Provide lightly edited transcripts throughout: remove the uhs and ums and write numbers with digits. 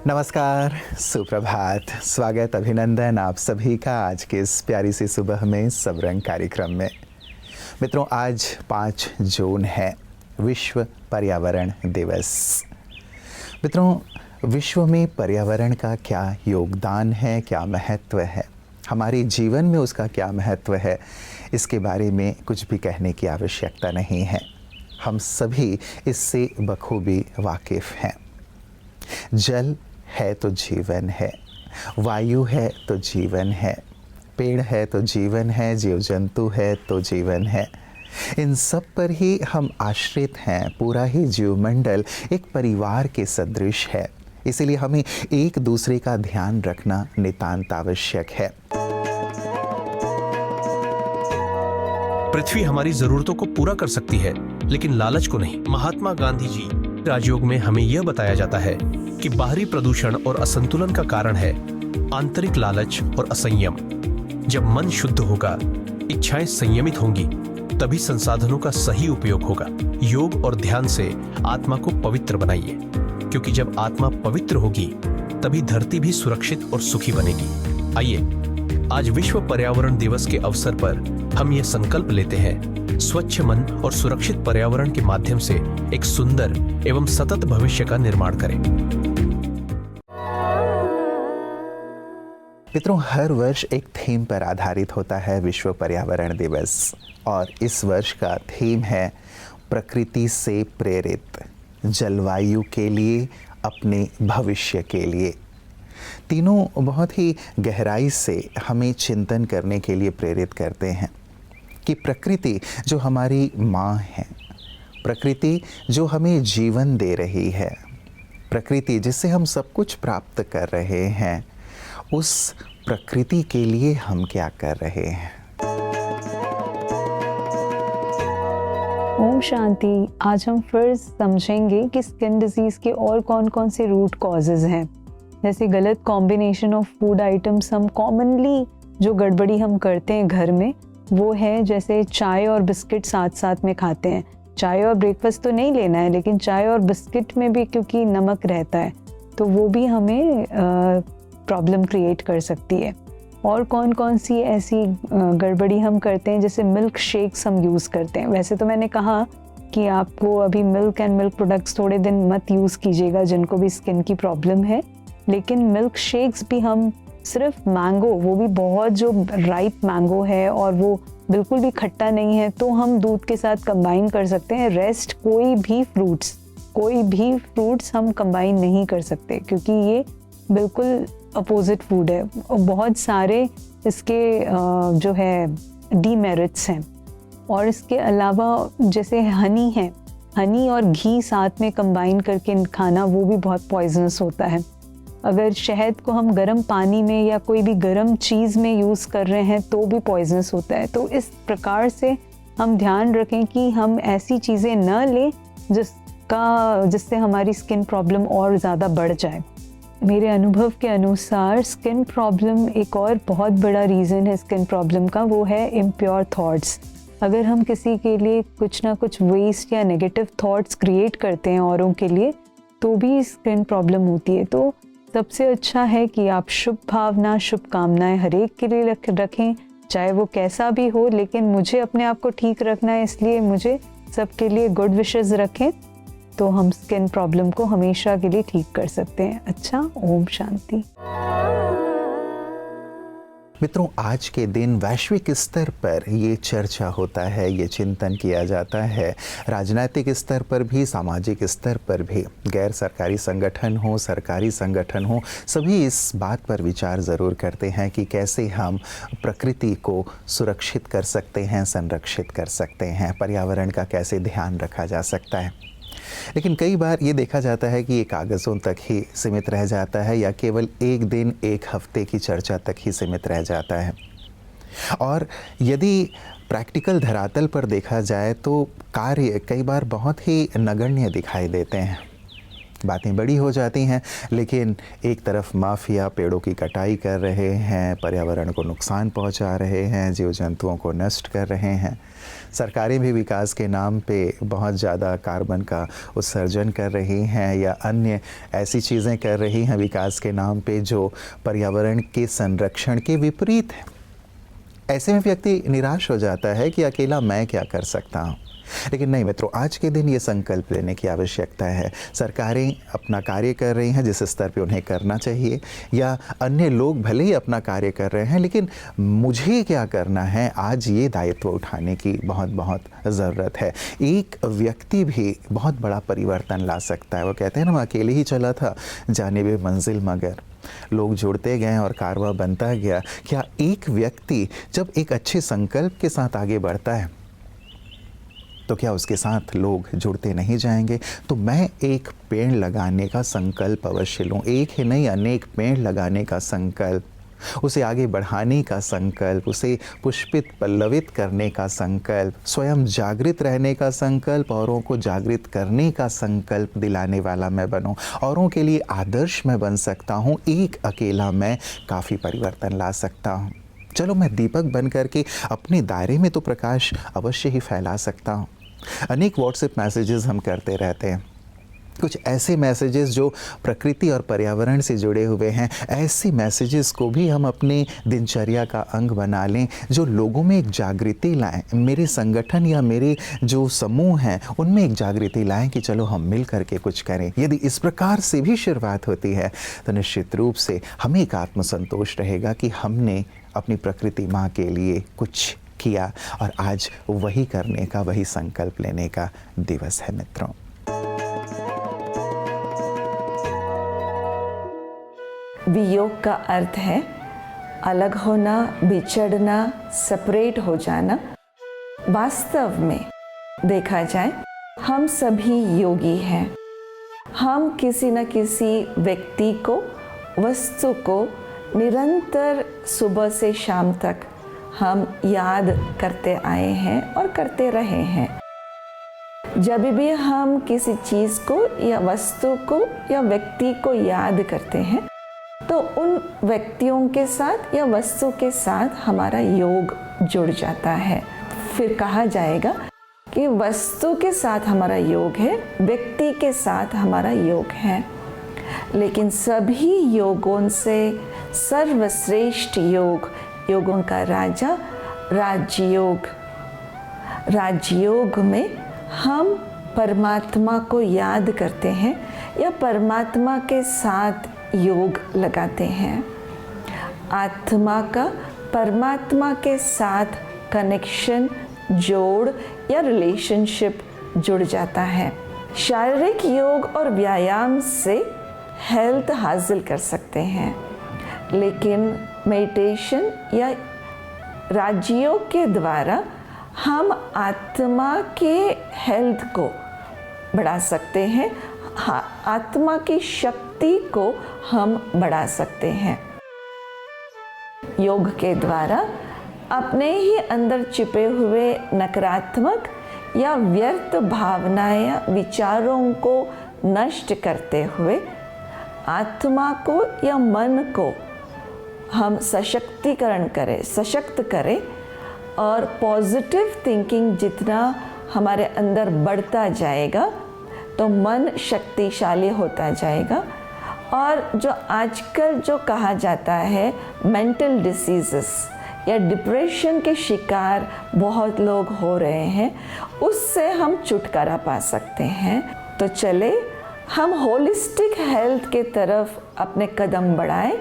नमस्कार, सुप्रभात, स्वागत, अभिनंदन आप सभी का आज के इस प्यारी सी सुबह में सब रंग कार्यक्रम में। मित्रों, आज 5 जून है, विश्व पर्यावरण दिवस। मित्रों, विश्व में पर्यावरण का क्या योगदान है, क्या महत्व है, हमारे जीवन में उसका क्या महत्व है, इसके बारे में कुछ भी कहने की आवश्यकता नहीं है। हम सभी इससे बखूबी वाकिफ़ हैं। जल है तो जीवन है, वायु है तो जीवन है, पेड़ है तो जीवन है, जीव जंतु है तो जीवन है। इन सब पर ही हम आश्रित हैं। पूरा ही जीवमंडल एक परिवार के सदृश है। इसीलिए हमें एक दूसरे का ध्यान रखना नितांत आवश्यक है। पृथ्वी हमारी जरूरतों को पूरा कर सकती है, लेकिन लालच को नहीं। महात्मा गांधी जी राजयोग में हमें यह बताया जाता है कि बाहरी प्रदूषण और असंतुलन का कारण है आंतरिक लालच और असंयम। जब मन शुद्ध होगा, इच्छाएं संयमित होंगी, तभी संसाधनों का सही उपयोग होगा। योग और ध्यान से आत्मा को पवित्र बनाइए, क्योंकि जब आत्मा पवित्र होगी तभी धरती भी सुरक्षित और सुखी बनेगी। आइए आज विश्व पर्यावरण दिवस के अवसर पर हम ये संकल्प लेते हैं, स्वच्छ मन और सुरक्षित पर्यावरण के माध्यम से एक सुंदर एवं सतत भविष्य का निर्माण करें। मित्रों, हर वर्ष एक थीम पर आधारित होता है विश्व पर्यावरण दिवस, और इस वर्ष का थीम है प्रकृति से प्रेरित, जलवायु के लिए, अपने भविष्य के लिए। तीनों बहुत ही गहराई से हमें चिंतन करने के लिए प्रेरित करते हैं कि प्रकृति जो हमारी माँ है, प्रकृति जो हमें जीवन दे रही है, प्रकृति जिससे हम सब कुछ प्राप्त कर रहे हैं, उस प्रकृति के लिए हम क्या कर रहे हैं। ओम शांति। आज हम फिर समझेंगे कि स्किन डिजीज के और कौन कौन से रूट कॉजेज हैं। जैसे गलत कॉम्बिनेशन ऑफ फूड आइटम्स, हम कॉमनली जो गड़बड़ी हम करते हैं घर में, वो है जैसे चाय और बिस्किट साथ साथ में खाते हैं। चाय और ब्रेकफास्ट तो नहीं लेना है, लेकिन चाय और बिस्किट में भी क्योंकि नमक रहता है तो वो भी हमें प्रॉब्लम क्रिएट कर सकती है। और कौन कौन सी ऐसी गड़बड़ी हम करते हैं, जैसे मिल्क शेक्स हम यूज़ करते हैं। वैसे तो मैंने कहा कि आपको अभी मिल्क एंड मिल्क प्रोडक्ट्स थोड़े दिन मत यूज़ कीजिएगा जिनको भी स्किन की प्रॉब्लम है, लेकिन मिल्क शेक्स भी हम सिर्फ मैंगो, वो भी बहुत जो राइप मैंगो है और वो बिल्कुल भी खट्टा नहीं है, तो हम दूध के साथ कंबाइन कर सकते हैं। रेस्ट कोई भी फ्रूट्स हम कंबाइन नहीं कर सकते, क्योंकि ये बिल्कुल अपोजिट फूड है। और बहुत सारे इसके जो है डीमेरिट्स हैं। और इसके अलावा जैसे हनी है, हनी और घी साथ में कंबाइन करके खाना, वो भी बहुत पॉइजनस होता है। अगर शहद को हम गर्म पानी में या कोई भी गर्म चीज़ में यूज़ कर रहे हैं तो भी पॉइजनस होता है। तो इस प्रकार से हम ध्यान रखें कि हम ऐसी चीज़ें न लें जिससे हमारी स्किन प्रॉब्लम और ज़्यादा बढ़ जाए। मेरे अनुभव के अनुसार स्किन प्रॉब्लम, एक और बहुत बड़ा रीज़न है स्किन प्रॉब्लम का, वो है इम्प्योर थॉट्स। अगर हम किसी के लिए कुछ ना कुछ वेस्ट या नेगेटिव थॉट्स क्रिएट करते हैं औरों के लिए, तो भी स्किन प्रॉब्लम होती है। तो सबसे अच्छा है कि आप शुभ भावना, शुभकामनाएं हर एक के लिए रखें, चाहे वो कैसा भी हो, लेकिन मुझे अपने आप को ठीक रखना है, इसलिए मुझे सबके लिए गुड विशेस रखें, तो हम स्किन प्रॉब्लम को हमेशा के लिए ठीक कर सकते हैं। अच्छा, ओम शांति। मित्रों, आज के दिन वैश्विक स्तर पर ये चर्चा होता है, ये चिंतन किया जाता है, राजनीतिक स्तर पर भी, सामाजिक स्तर पर भी। गैर सरकारी संगठन हो, सरकारी संगठन हो, सभी इस बात पर विचार ज़रूर करते हैं कि कैसे हम प्रकृति को सुरक्षित कर सकते हैं, संरक्षित कर सकते हैं, पर्यावरण का कैसे ध्यान रखा जा सकता है। लेकिन कई बार ये देखा जाता है कि ये कागज़ों तक ही सीमित रह जाता है, या केवल एक दिन, एक हफ्ते की चर्चा तक ही सीमित रह जाता है। और यदि प्रैक्टिकल धरातल पर देखा जाए तो कार्य कई बार बहुत ही नगण्य दिखाई देते हैं। बातें बड़ी हो जाती हैं, लेकिन एक तरफ माफिया पेड़ों की कटाई कर रहे हैं, पर्यावरण को नुकसान पहुंचा रहे हैं, जीव जंतुओं को नष्ट कर रहे हैं। सरकारें भी विकास के नाम पे बहुत ज़्यादा कार्बन का उत्सर्जन कर रही हैं या अन्य ऐसी चीज़ें कर रही हैं विकास के नाम पे जो पर्यावरण के संरक्षण के विपरीत है। ऐसे में व्यक्ति निराश हो जाता है कि अकेला मैं क्या कर सकता हूँ। लेकिन नहीं मित्रों, आज के दिन ये संकल्प लेने की आवश्यकता है। सरकारें अपना कार्य कर रही हैं जिस स्तर पे उन्हें करना चाहिए, या अन्य लोग भले ही अपना कार्य कर रहे हैं, लेकिन मुझे क्या करना है, आज ये दायित्व उठाने की बहुत बहुत ज़रूरत है। एक व्यक्ति भी बहुत बड़ा परिवर्तन ला सकता है। वो कहते हैं ना, मैं अकेले ही चला था जानिबे मंजिल मगर, लोग जुड़ते गए और कारवां बनता गया। क्या एक व्यक्ति जब एक अच्छे संकल्प के साथ आगे बढ़ता है तो क्या उसके साथ लोग जुड़ते नहीं जाएंगे? तो मैं एक पेड़ लगाने का संकल्प अवश्य लूँ। एक ही नहीं, अनेक पेड़ लगाने का संकल्प, उसे आगे बढ़ाने का संकल्प, उसे पुष्पित पल्लवित करने का संकल्प, स्वयं जागृत रहने का संकल्प, औरों को जागृत करने का संकल्प दिलाने वाला मैं बनूं। औरों के लिए आदर्श मैं बन सकता हूं। एक अकेला मैं काफ़ी परिवर्तन ला सकता हूं। चलो, मैं दीपक बन करके अपने दायरे में तो प्रकाश अवश्य ही फैला सकता हूं। अनेक व्हाट्सएप मैसेजेस हम करते रहते हैं, कुछ ऐसे मैसेजेस जो प्रकृति और पर्यावरण से जुड़े हुए हैं। ऐसे मैसेजेस को भी हम अपने दिनचर्या का अंग बना लें जो लोगों में एक जागृति लाएं। मेरे संगठन या मेरे जो समूह हैं उनमें एक जागृति लाएं कि चलो हम मिल करके कुछ करें। यदि इस प्रकार से भी शुरुआत होती है तो निश्चित रूप से हमें एक आत्मसंतोष रहेगा कि हमने अपनी प्रकृति माँ के लिए कुछ किया, और आज वही करने का, वही संकल्प लेने का दिवस है मित्रों। वियोग का अर्थ है अलग होना, बिछड़ना, सेपरेट हो जाना। वास्तव में देखा जाए हम सभी योगी हैं। हम किसी न किसी व्यक्ति को, वस्तु को निरंतर सुबह से शाम तक हम याद करते आए हैं और करते रहे हैं। जब भी हम किसी चीज़ को या वस्तु को या व्यक्ति को याद करते हैं तो उन व्यक्तियों के साथ या वस्तु के साथ हमारा योग जुड़ जाता है। फिर कहा जाएगा कि वस्तु के साथ हमारा योग है, व्यक्ति के साथ हमारा योग है। लेकिन सभी योगों से सर्वश्रेष्ठ योग, योगों का राजा, राजयोग। राजयोग में हम परमात्मा को याद करते हैं या परमात्मा के साथ योग लगाते हैं। आत्मा का परमात्मा के साथ कनेक्शन, जोड़ या रिलेशनशिप जुड़ जाता है। शारीरिक योग और व्यायाम से हेल्थ हासिल कर सकते हैं, लेकिन मेडिटेशन या राजयोग के द्वारा हम आत्मा के हेल्थ को बढ़ा सकते हैं, आत्मा की शक्ति को हम बढ़ा सकते हैं। योग के द्वारा अपने ही अंदर छिपे हुए नकारात्मक या व्यर्थ भावनाएं या विचारों को नष्ट करते हुए आत्मा को या मन को हम सशक्त करें और पॉजिटिव थिंकिंग जितना हमारे अंदर बढ़ता जाएगा तो मन शक्तिशाली होता जाएगा। और जो आजकल जो कहा जाता है मेंटल डिसीजेस या डिप्रेशन के शिकार बहुत लोग हो रहे हैं, उससे हम छुटकारा पा सकते हैं। तो चले हम होलिस्टिक हेल्थ के तरफ अपने कदम बढ़ाएं,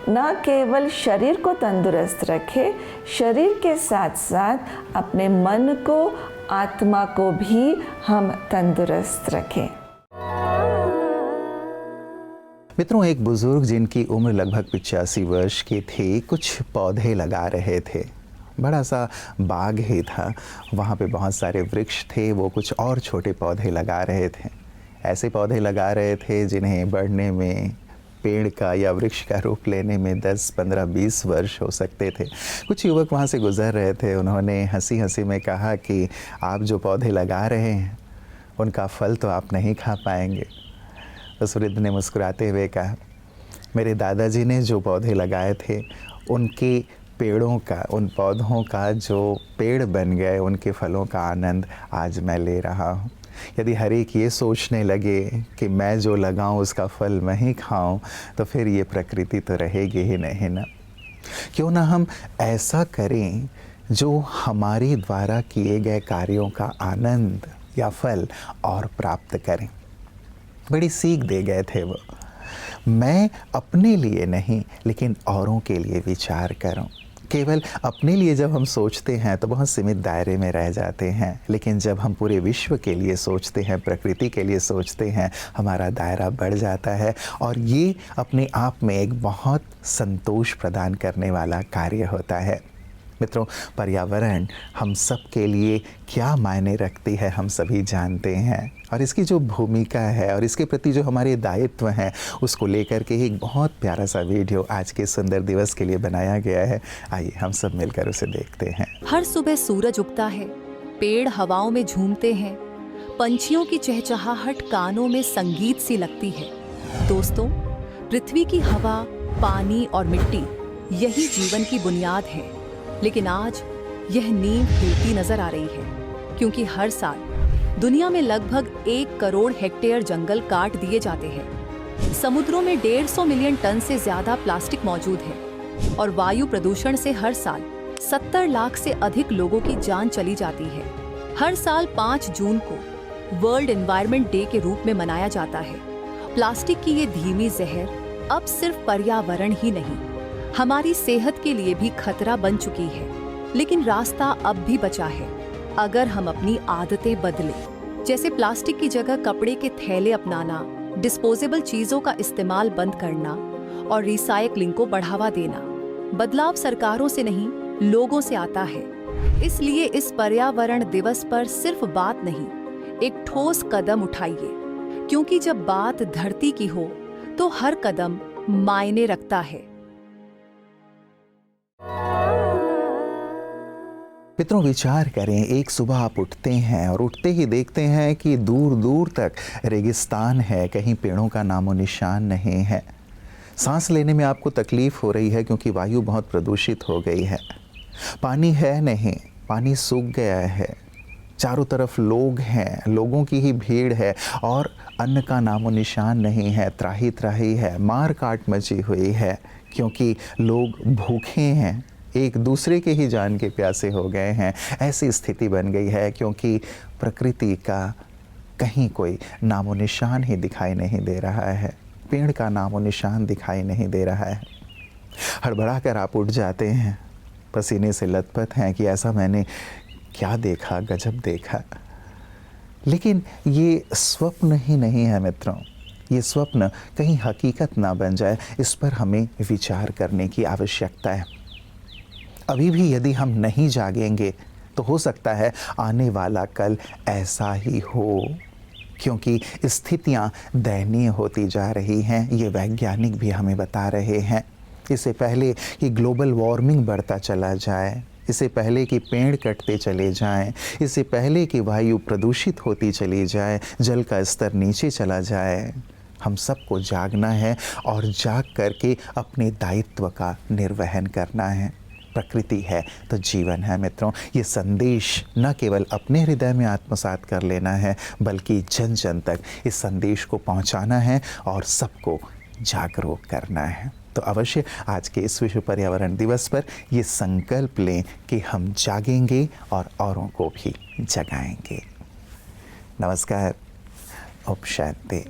न केवल शरीर को तंदुरुस्त रखें, शरीर के साथ साथ अपने मन को, आत्मा को भी हम तंदुरुस्त रखें। मित्रों, एक बुजुर्ग जिनकी उम्र लगभग 85 वर्ष की थी, कुछ पौधे लगा रहे थे। बड़ा सा बाग ही था, वहाँ पे बहुत सारे वृक्ष थे। वो कुछ और छोटे पौधे लगा रहे थे। ऐसे पौधे लगा रहे थे जिन्हें बढ़ने में, पेड़ का या वृक्ष का रूप लेने में 10, 15, 20 वर्ष हो सकते थे। कुछ युवक वहाँ से गुजर रहे थे। उन्होंने हंसी हंसी में कहा कि आप जो पौधे लगा रहे हैं उनका फल तो आप नहीं खा पाएंगे। उस वृद्ध ने मुस्कुराते हुए कहा, मेरे दादाजी ने जो पौधे लगाए थे उनके पेड़ों का, उन पौधों का जो पेड़ बन गए, उनके फलों का आनंद आज मैं ले रहा हूँ। यदि हर एक ये सोचने लगे कि मैं जो लगाऊं उसका फल मैं ही खाऊं, तो फिर ये प्रकृति तो रहेगी ही नहीं ना। क्यों ना हम ऐसा करें जो हमारे द्वारा किए गए कार्यों का आनंद या फल और प्राप्त करें। बड़ी सीख दे गए थे वो, मैं अपने लिए नहीं लेकिन औरों के लिए विचार करूं। केवल अपने लिए जब हम सोचते हैं तो बहुत सीमित दायरे में रह जाते हैं, लेकिन जब हम पूरे विश्व के लिए सोचते हैं, प्रकृति के लिए सोचते हैं, हमारा दायरा बढ़ जाता है और ये अपने आप में एक बहुत संतोष प्रदान करने वाला कार्य होता है। मित्रों, पर्यावरण हम सब के लिए क्या मायने रखती है हम सभी जानते हैं, और इसकी जो भूमिका है और इसके प्रति जो हमारे दायित्व हैं उसको लेकर के एक बहुत प्यारा सा वीडियो आज के सुंदर दिवस के लिए बनाया गया है। आइए हम सब मिलकर उसे देखते हैं। हर सुबह सूरज उगता है, पेड़ हवाओं में झूमते हैं, पंछियों की चहचहाहट कानों में संगीत सी लगती है। दोस्तों, पृथ्वी की हवा, पानी और मिट्टी यही जीवन की बुनियाद है। लेकिन आज यह नींव हिलती नजर आ रही है, क्योंकि हर साल दुनिया में लगभग 1 करोड़ हेक्टेयर जंगल काट दिए जाते हैं। समुद्रों में 150 मिलियन टन से ज्यादा प्लास्टिक मौजूद है और वायु प्रदूषण से हर साल 70 लाख से अधिक लोगों की जान चली जाती है। हर साल 5 जून को वर्ल्ड एनवायरनमेंट डे के रूप में मनाया जाता है। प्लास्टिक की ये धीमी जहर अब सिर्फ पर्यावरण ही नहीं, हमारी सेहत के लिए भी खतरा बन चुकी है। लेकिन रास्ता अब भी बचा है, अगर हम अपनी आदतें बदलें, जैसे प्लास्टिक की जगह कपड़े के थैले अपनाना, डिस्पोजेबल चीजों का इस्तेमाल बंद करना और रिसाइकलिंग को बढ़ावा देना। बदलाव सरकारों से नहीं, लोगों से आता है। इसलिए इस पर्यावरण दिवस पर सिर्फ बात नहीं, एक ठोस कदम उठाइए, क्योंकि जब बात धरती की हो तो हर कदम मायने रखता है। मित्रों, विचार करें, एक सुबह आप उठते हैं और उठते ही देखते हैं कि दूर दूर तक रेगिस्तान है, कहीं पेड़ों का नामो निशान नहीं है। सांस लेने में आपको तकलीफ हो रही है क्योंकि वायु बहुत प्रदूषित हो गई है। पानी है नहीं, पानी सूख गया है। चारों तरफ लोग हैं, लोगों की ही भीड़ है और अन्न का नामो निशान नहीं है। त्राही त्राही है, मार काट मची हुई है क्योंकि लोग भूखे हैं, एक दूसरे के ही जान के प्यासे हो गए हैं। ऐसी स्थिति बन गई है क्योंकि प्रकृति का कहीं कोई नामो निशान ही दिखाई नहीं दे रहा है, पेड़ का नामो निशान दिखाई नहीं दे रहा है। हड़बड़ा कर आप उठ जाते हैं, पसीने से लथपथ हैं कि ऐसा मैंने क्या देखा, गजब देखा। लेकिन ये स्वप्न ही नहीं है मित्रों, ये स्वप्न कहीं हकीकत ना बन जाए, इस पर हमें विचार करने की आवश्यकता है। अभी भी यदि हम नहीं जागेंगे तो हो सकता है आने वाला कल ऐसा ही हो, क्योंकि स्थितियां दयनीय होती जा रही हैं। ये वैज्ञानिक भी हमें बता रहे हैं। इससे पहले कि ग्लोबल वार्मिंग बढ़ता चला जाए, इससे पहले कि पेड़ कटते चले जाएं, इससे पहले कि वायु प्रदूषित होती चली जाए, जल का स्तर नीचे चला जाए, हम सबको जागना है और जाग करके अपने दायित्व का निर्वहन करना है। प्रकृति है तो जीवन है मित्रों। ये संदेश न केवल अपने हृदय में आत्मसात कर लेना है, बल्कि जन जन तक इस संदेश को पहुंचाना है और सबको जागरूक करना है। तो अवश्य आज के इस विश्व पर्यावरण दिवस पर ये संकल्प लें कि हम जागेंगे और औरों को भी जगाएंगे। नमस्कार, ओम शांति।